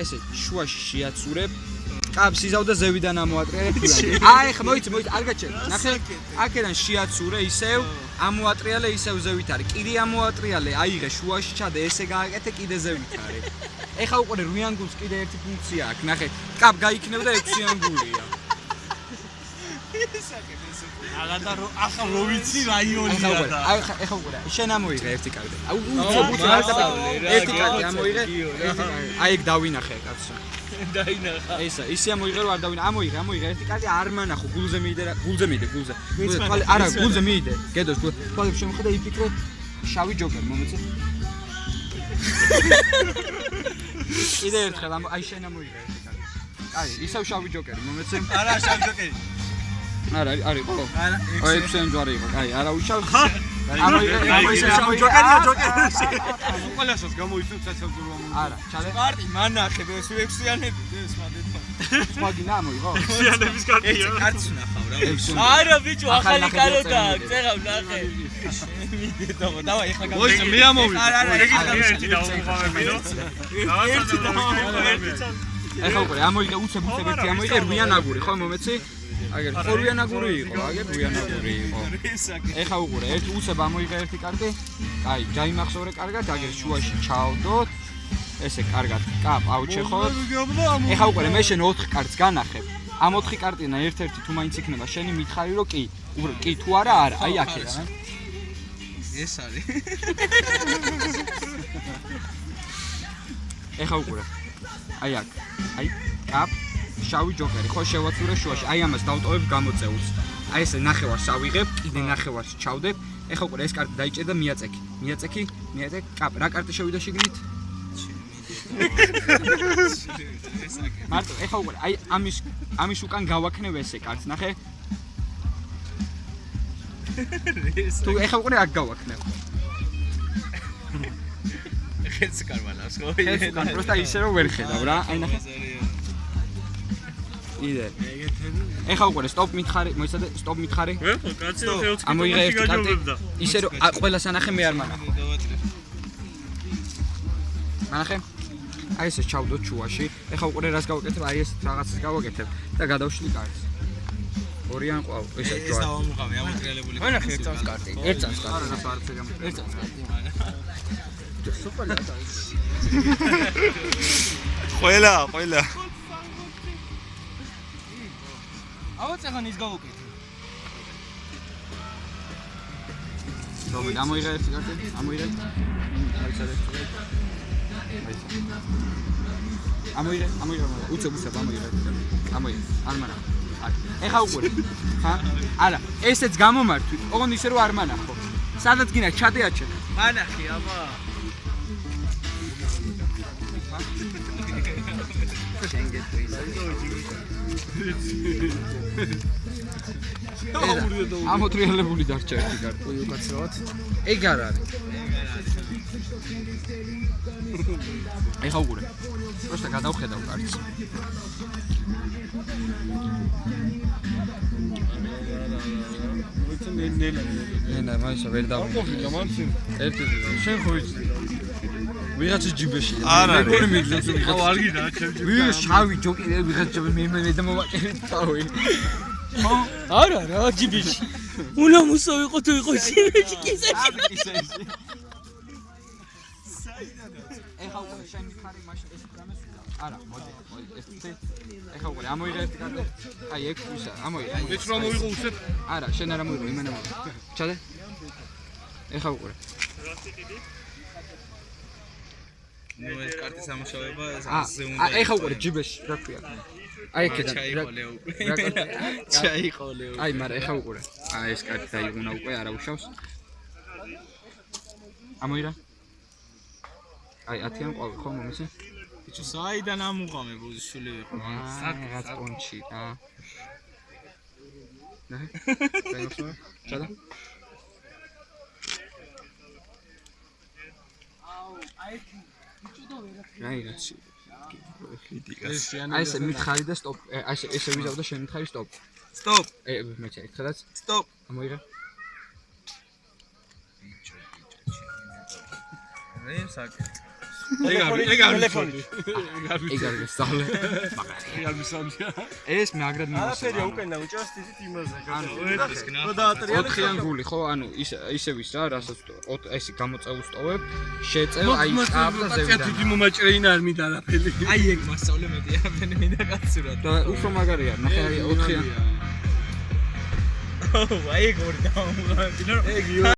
ესე შუაში შეაცურებ კაპს იზავ და ზევიდან ამოატრიალებ აი ხა მოიცი არ გაჩერე ნახე აქედან შეაცურე ისევ ამოატრიალე ისევ ზევით არის კიდე ამოატრიალე აიღე შუაში ჩადე ესე გააკეთე კიდე ზევით არის ეხა უყურე 8 ანგულს კიდე ერთი ფუნქცია აქვს ნახე კაპ გაიქნებ და 6 ანგულია აღარ ახლა რო ვიცი რაიონია და ეხა უყურე შენ ამოიღე ერთი კარტი ერთი კარტი ამოიღე აი ეგ დავინახე კაცო დაინახა ესა ისე ამოიღე რომ არ დავინახე ამოიღე ერთი კარტი არ მანახო გულზე მიიდე თვალე არა გულზე მიიდე გედოს თვალებს შემოხედა იფიქრე შავი ჯოკერი მომეცე კიდე ერთხელ აი შენ ამოიღე ერთი კარტი აი ისევ შავი ჯოკერი მომეცე არა შავი ჯოკერი არა არის ხო? არა, აი ექსენ ჯვარი იყო. აი, არა უშავ. ამოიღე ჯოკერი. ყველასას გამოიწვევს საცალდურო ამო. არა, ჩალე. კარტი მანახე, ეს 6-იანები ეს მადეთმა. სხვაგინა ამოიღო? 6-იანების კარტია. ეს კარტს ვნახავ რა. არა, ბიჭო, ახალი კაროდა, წერავ ნახე. დავა, ეხლა გამო. მოიცა, მე ამოვიდე. არა, ეგეთ ერთი დავუმყავებინო. ერთი დავუმყავებინო. ეხლა უკვე ამოიღე უცებ ერთი ამოიღე 8-იან აგური, ხო მომეცი? აგერ 4-იან აგური იყო, აგერ 8-იან აგური იყო. ეხლა უყურე, ერთი უცებ ამოიღე ერთი კარტი. აი, დაიმახსოვრე კარგად, აგერ შუაში ჩავდოთ. ესე კარგად, კაპ ავჩეხოთ. ეხლა უყურე, მე შენ 4 კარტს განახებ. ამ 4 კარტიდან ერთ-ერთი თუ მაინც იქნება შენი მითხარი რომ კი თუ არა, აი აქეც. ეს არის. ეხლა უყურე. აი აქ. აი, კაპ შავი ჯოკერი, ხო შევაცურე შუაში. აი ამას დავტოვებ გამოწეულს. აი ესე ნახევარს ავიღებ, კიდე ნახევარს ჩავდებ. ეხლა უკვე ეს კარტი დაიჭერ და მიაწექი. მიაწექი, კაპ, რა კარტი შევიდა შიგნით? მარტო, ეხლა უკვე აი ამის უკან გავაქნევ ესე კარტს, ნახე? თუ ეხლა უკვე აქ გავაქნევ. ხეთს კარბანას ხო? ეს უკან პროსტა ისე რომ ვერ ხედავ რა. აი ნახე. იდე. ეხლა უკვე სტოპ მითხარი, მოიცადე, სტოპ მითხარი. ხო, კაცი 20 ამოიღე ერთი კარტი. ისე რომ ყველას ანახე მე არ მანახო. მანახე? აი ესე ჩავდოთ შუაში. ეხლა უკვე რას გავაკეთებ? აი ეს რაღაცას გავაკეთებ და გადავშლი კარტს. ორიან ყავ, ესე ჯვარი. ეს დავამუყავი, ამოტრიალებული. მანახე ერთ წამს კარტი. ერთ წამს კარტი. არა, რა საერთოდ გამო. ერთ წამს კარტი. სუპერია და ის. ყველა. ავაც ახან ის გავუკეთე. ამოიღე ერთი კარტი, ამოიღე. აი სადაც. ამოიღე, უცებ ამოიღე. ამოიღე, არ მანახო. ეხა უყურე. ხა? არა, ესეც გამომართვი. ოღონდ ისე რომ არ მანახო. სადაც გინდა ჩადეაჩე. მანახი, აბა. ამოტრიალებული დარჩა ერთი კარტი. ოი უკაცრავად. ეგ არ არის. ეხა უყურე. პროსტა გადავხედავ კარტს. ნელა, მაისა ვერ დავუყო. ერთი შენ ხო ვიცი. ვიღაცა ჯიბეშია. მე მიგზავს ვიღაცა. აუ არ გიდა ჩემ ჯიბში. ვიღა შავი ჯოკერი ვიღაცა მე და მოვაჭერე თავი. არა რა ჯიბში. უნდა მოსავიყო თუ იყო ჯიბში კისერში. ეხა უკვე შენ მითხარი მაშინ ეს პრამეს არა მოდი ეს თი ეხა უკვე ამოიღე ერთი კარტი აი ეგ ისა ამოიღე მეც რა მოიღო უსეთ არა შენ არ ამოიღე იმენა მოიღე ჩადე ეხა უკვე ნუ ეს კარტის ამუშავება ასე უნდა ეხა უკვე ჯიბეში რა ქვია აი ეკედა ჩაიყოლე აი მაგრამ ეხა უკვე აი ეს კარტი დაიღუნა უკვე არა უშავს ამოიღე აი 10-იან ყვავი ხო მომეცი? ბიჭო საიდან ამუყამე ბუზიშვილი ვიყო რაღაც პონჩი რა. ნახე. დაიწყო. ჩადა. აუ, აი ბიჭო და ვერაფერი. აი რაცი. აი ესე მითხარი და სტოპ. აი ესე ვიზავ და შენ მითხარი სტოპ. სტოპ. მე ჩაი, ხადაც? სტოპ. ამოიღე. ბიჭო. მე საკ ეგ არის ეგ არ გესწავლე. ეს მე აგრად არაფერია მიმოსა. უკენა უჭას თითით იმაზე. ანუ და 4-იან გული ხო, ანუ ისე ვის რა, რასაც ესე გამოწეუსტოვებ, შეწევ, აი ჭაბ და ზევიდან. თითი მომაჭრეინა არ მინდა არაფერი. აი ეგ მასწავლე მეტი არაფერი მინდა კაცურად. და უფრო მაგარია, ნახე აი 4-იან. აი ეგ ორი დამამუღამები. ეგ